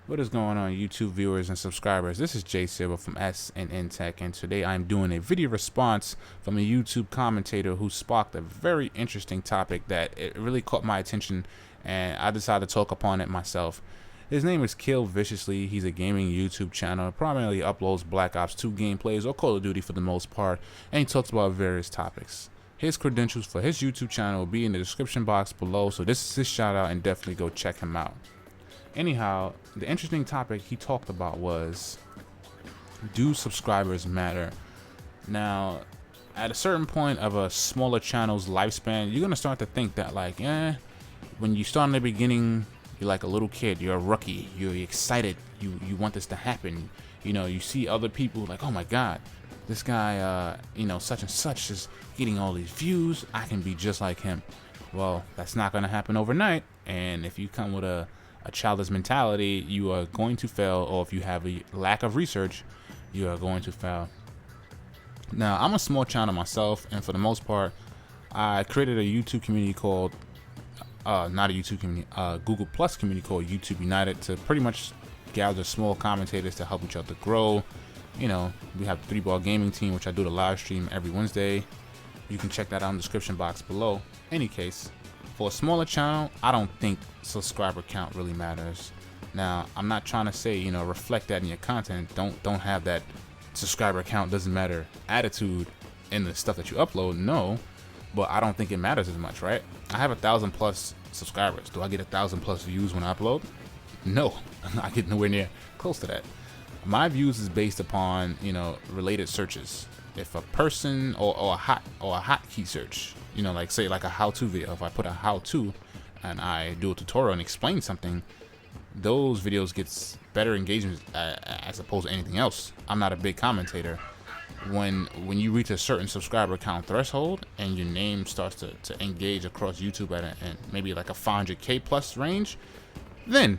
What is going on, YouTube viewers and subscribers? This is Jay Silver from SNN Tech, and today I'm doing a video response from a YouTube commentator who sparked a very interesting topic that it really caught my attention, and I decided to talk upon it myself. His name is Kill Viciously. He's a gaming YouTube channel, primarily uploads Black Ops 2 gameplays or Call of Duty for the most part, and he talks about various topics. His credentials for his YouTube channel will be in the description box below, so this is his shout out, and definitely go check him out. Anyhow, the interesting topic he talked about was, do subscribers matter? Now, at a certain point of a smaller channel's lifespan, you're gonna start to think that, like, when you start in the beginning, you're like a little kid, you're a rookie, you're excited, you want this to happen. You know, you see other people like, oh my god, this guy, such and such is getting all these views, I can be just like him. Well, that's not gonna happen overnight, and if you come with a childish mentality, you are going to fail, or if you have a lack of research, you are going to fail. Now, I'm a small channel myself, and for the most part, I created a YouTube community called, not a YouTube community, Google Plus community called YouTube United, to pretty much gather small commentators to help each other grow. You know, we have the 3-ball gaming team, which I do the live stream every Wednesday. You can check that out in the description box below. Any case, for a smaller channel, I don't think subscriber count really matters. Now, I'm not trying to say, reflect that in your content. Don't have that subscriber count doesn't matter attitude in the stuff that you upload. No, but I don't think it matters as much, right? I have 1,000+ subscribers. Do I get 1,000+ views when I upload? No, I get nowhere near close to that. My views is based upon, related searches. If a person or a hot key search, like say like a how-to video, if I put a how-to and I do a tutorial and explain something, those videos gets better engagement as opposed to anything else. I'm not a big commentator. When you reach a certain subscriber count threshold and your name starts to engage across YouTube at maybe like a 500K plus range, then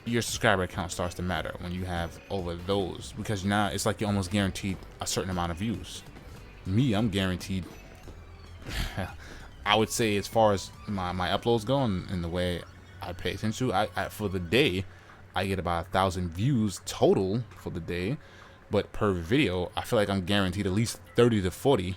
your subscriber count starts to matter when you have over those, because now it's like you're almost guaranteed a certain amount of views. Me, I'm guaranteed I would say, as far as my uploads go and the way I pay attention to, I for the day I get about 1,000 views total for the day, but per video I feel like I'm guaranteed at least 30 to 40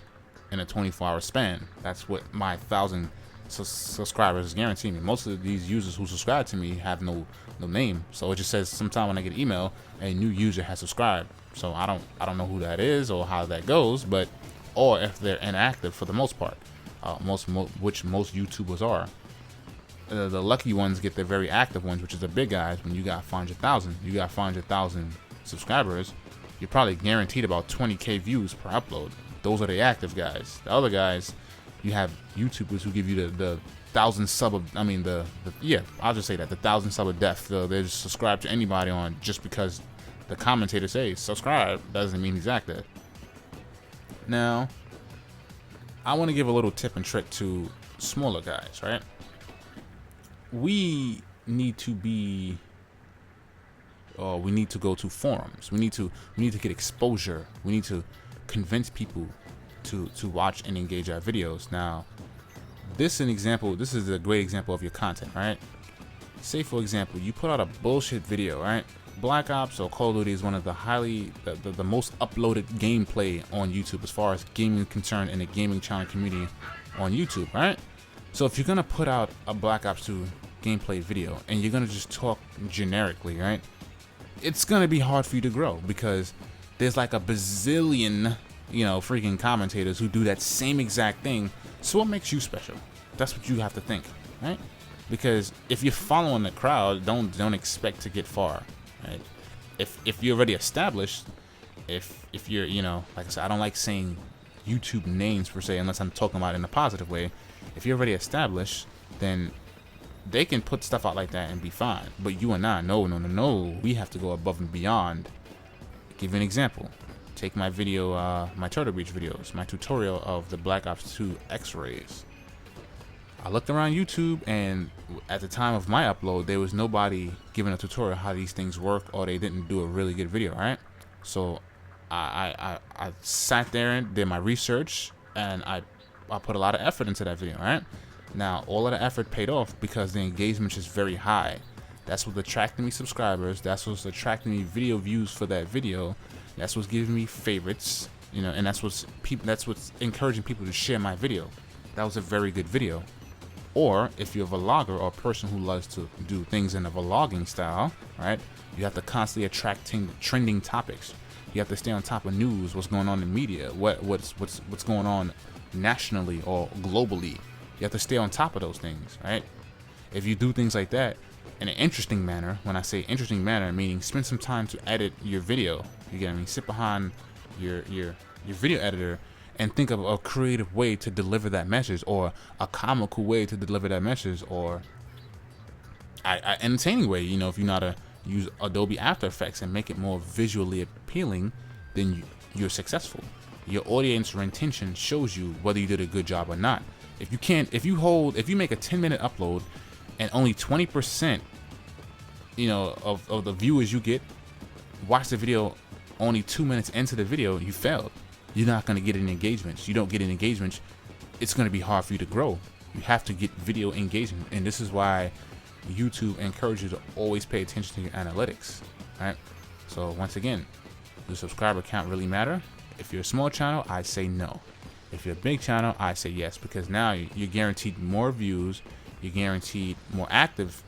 in a 24-hour span. That's what my 1,000 subscribers guarantee me. Most of these users who subscribe to me have no name, so it just says sometime when I get an email, a new user has subscribed. So I don't know who that is or how that goes, but or if they're inactive for the most part, which most YouTubers are. The lucky ones get the very active ones, which is the big guys. When you got 500,000 subscribers, you're probably guaranteed about 20K views per upload. Those are the active guys. The other guys, you have YouTubers who give you the 1,000 sub of, I'll just say that, the 1,000 sub of death. They just subscribe to anybody on just because the commentator says subscribe doesn't mean he's active. Now, I want to give a little tip and trick to smaller guys, right? We need to go to forums. We need to get exposure. We need to convince people to watch and engage our videos. Now, this is a great example of your content, right? Say, for example, you put out a bullshit video, right? Black Ops or Call of Duty is one of the most uploaded gameplay on YouTube as far as gaming is concerned in the gaming channel community on YouTube, right? So if you're gonna put out a Black Ops 2 gameplay video and you're gonna just talk generically, right? It's gonna be hard for you to grow, because there's like a bazillion, freaking commentators who do that same exact thing. So what makes you special? That's what you have to think, right? Because if you're following the crowd, don't expect to get far. Right? If you're already established, if you're, like I said, I don't like saying YouTube names per se unless I'm talking about it in a positive way. If you're already established, then they can put stuff out like that and be fine. But you and I, no, we have to go above and beyond. I'll give you an example. Take my video, my Turtle Beach videos, my tutorial of the Black Ops 2 X-rays. I looked around YouTube, and at the time of my upload, there was nobody giving a tutorial how these things work, or they didn't do a really good video, right? So I sat there and did my research, and I put a lot of effort into that video, right? Now, all of the effort paid off because the engagement is very high. That's what's attracting me subscribers. That's what's attracting me video views for that video. That's what's giving me favorites, you know, and that's what's encouraging people to share my video. That was a very good video. Or if you're a vlogger or a person who loves to do things in a vlogging style, right? You have to constantly attract trending topics. You have to stay on top of news, what's going on in media, what's going on nationally or globally. You have to stay on top of those things, right? If you do things like that in an interesting manner, when I say interesting manner, meaning spend some time to edit your video. You get what I mean? Sit behind your video editor and think of a creative way to deliver that message, or a comical way to deliver that message, or an entertaining way. You know, if you know how to use Adobe After Effects and make it more visually appealing, then you're successful. Your audience retention shows you whether you did a good job or not. If you make a 10-minute upload and only 20%, you know, of the viewers you get watch the video only 2 minutes into the video, you failed. You're not going to get any engagements. You don't get any engagements, it's going to be hard for you to grow. You have to get video engagement, and this is why YouTube encourages you to always pay attention to your analytics, right? So once again, does subscriber count really matter? If you're a small channel, I say no. If you're a big channel, I say yes, because now you're guaranteed more views, you're guaranteed more active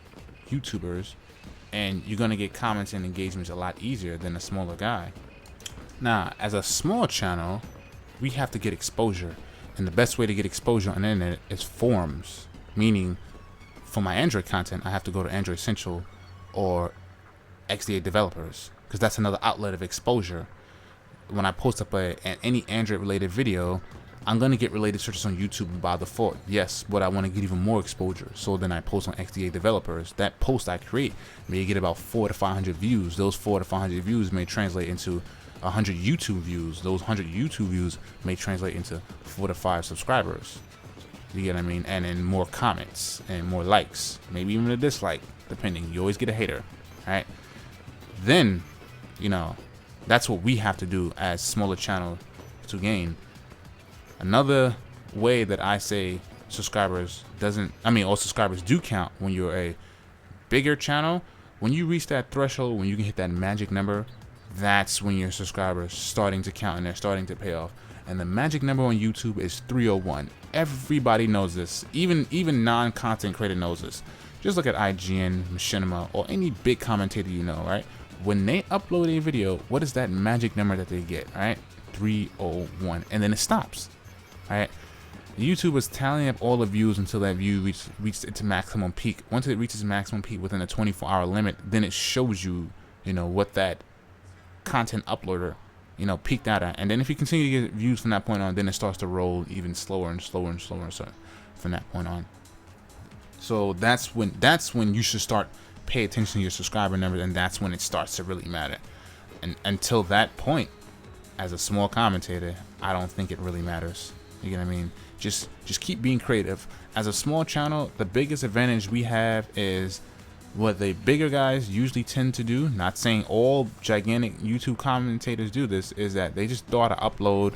YouTubers, and you're going to get comments and engagements a lot easier than a smaller guy. Now, as a small channel, we have to get exposure, and the best way to get exposure on the internet is forums. Meaning, for my Android content, I have to go to Android Central or XDA Developers, because that's another outlet of exposure. When I post up any Android related video, I'm going to get related searches on YouTube by default. Yes, but I want to get even more exposure, so then I post on XDA Developers. That post I create may get about 400 to 500 views. Those 400 to 500 views may translate into 100 YouTube views. Those 100 YouTube views may translate into 4 to 5 subscribers. You get what I mean? And then more comments and more likes, maybe even a dislike, depending. You always get a hater, right? Then, you know, that's what we have to do as smaller channel to gain. Another way that I say subscribers or subscribers do count when you're a bigger channel. When you reach that threshold, when you can hit that magic number, that's when your subscribers starting to count and they're starting to pay off. And the magic number on YouTube is 301. Everybody knows this. Even non-content creator knows this. Just look at IGN, Machinima, or any big commentator you know, right? When they upload a video, what is that magic number that they get, right? 301, and then it stops, right? YouTube is tallying up all the views until that view reaches its maximum peak. Once it reaches maximum peak within a 24-hour limit, then it shows you, you know, what that content uploader, you know, peaked out at. And then if you continue to get views from that point on, then it starts to roll even slower and slower and slower, so from that point on. So that's when you should start pay attention to your subscriber numbers, and that's when it starts to really matter. And until that point, as a small commentator, I don't think it really matters. You get what I mean? Just keep being creative. As a small channel, the biggest advantage we have is what the bigger guys usually tend to do. Not saying all gigantic YouTube commentators do this, is that they just throw out an upload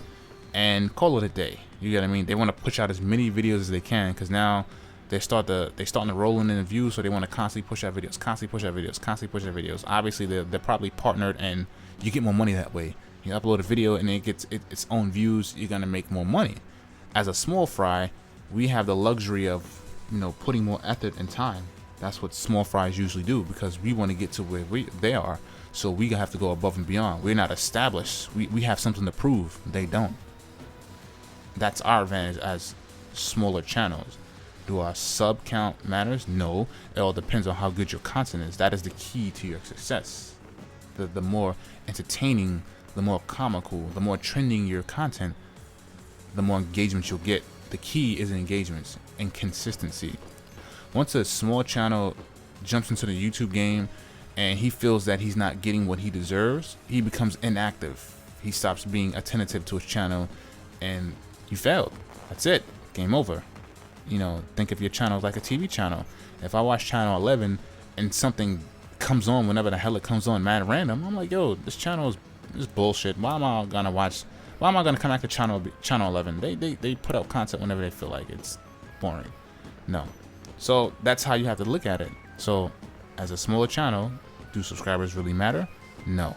and call it a day. You get what I mean? They want to push out as many videos as they can, because now they're starting to roll in the views, so they want to constantly push out videos, constantly push out videos, constantly push out videos. Obviously, they're probably partnered, and you get more money that way. You upload a video and it gets its own views, you're gonna make more money. As a small fry, we have the luxury of, you know, putting more effort and time. That's what small fries usually do, because we want to get to where they are, so we have to go above and beyond. We're not established. We have something to prove. They don't. That's our advantage as smaller channels. Do our sub count matters? No. It all depends on how good your content is. That is the key to your success. The more entertaining, the more comical, the more trending your content, the more engagement you'll get. The key is engagements and consistency. Once a small channel jumps into the YouTube game and he feels that he's not getting what he deserves, he becomes inactive. He stops being attentive to his channel, and you failed. That's it. Game over. You know, think of your channel like a TV channel. If I watch channel 11 and something comes on whenever the hell it comes on, mad random, I'm like, yo, this channel is bullshit. Why am I gonna come back to channel 11? They put out content whenever they feel like. It's boring. No. So that's how you have to look at it. So As a smaller channel, do subscribers really matter? No.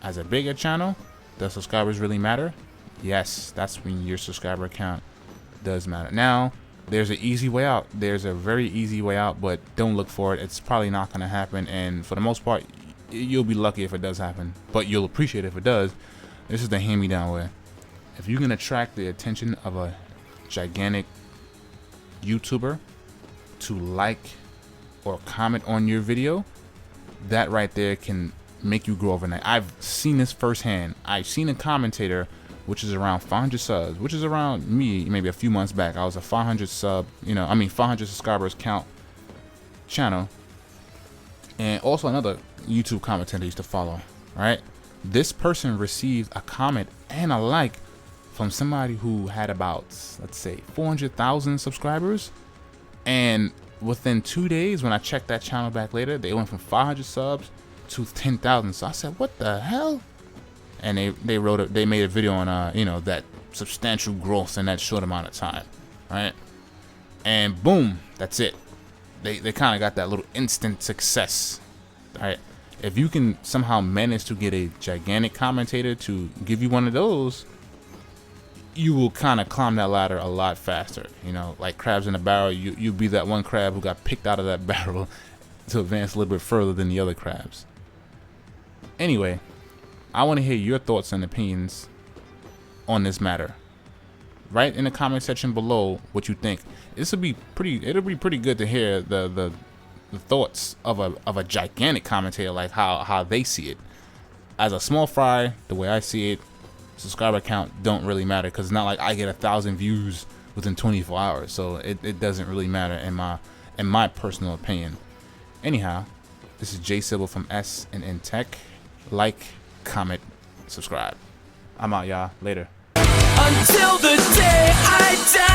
As a bigger channel, does subscribers really matter? Yes, that's when your subscriber count does matter. Now, there's an easy way out. There's a very easy way out, but don't look for it. It's probably not going to happen, and for the most part, you'll be lucky if it does happen, but you'll appreciate it if it does. This is the hand-me-down way. If you can attract the attention of a gigantic YouTuber to like or comment on your video, that right there can make you grow overnight. I've seen this firsthand. I've seen a commentator which is around 500 subs, which is around me maybe a few months back. I was a 500 subscribers count channel, and also another YouTube commentator I used to follow, right? This person received a comment and a like from somebody who had about, let's say, 400,000 subscribers, and within 2 days, when I checked that channel back later, they went from 500 subs to 10,000. So I said, what the hell? And they made a video on that substantial growth in that short amount of time, right? And boom, that's it. They kind of got that little instant success, right? If you can somehow manage to get a gigantic commentator to give you one of those, you will kind of climb that ladder a lot faster. You know, like crabs in a barrel, you'll be that one crab who got picked out of that barrel to advance a little bit further than the other crabs. Anyway, I want to hear your thoughts and opinions on this matter. Write in the comment section below what you think. It'll be pretty good to hear the thoughts of a gigantic commentator, like how they see it. As a small fry, the way I see it, subscriber count don't really matter, because it's not like I get 1,000 views within 24 hours, so it doesn't really matter in my personal opinion. Anyhow, this is J Sybil from S&N Tech. Like, comment, subscribe. I'm out, y'all. Later. Until the day I die.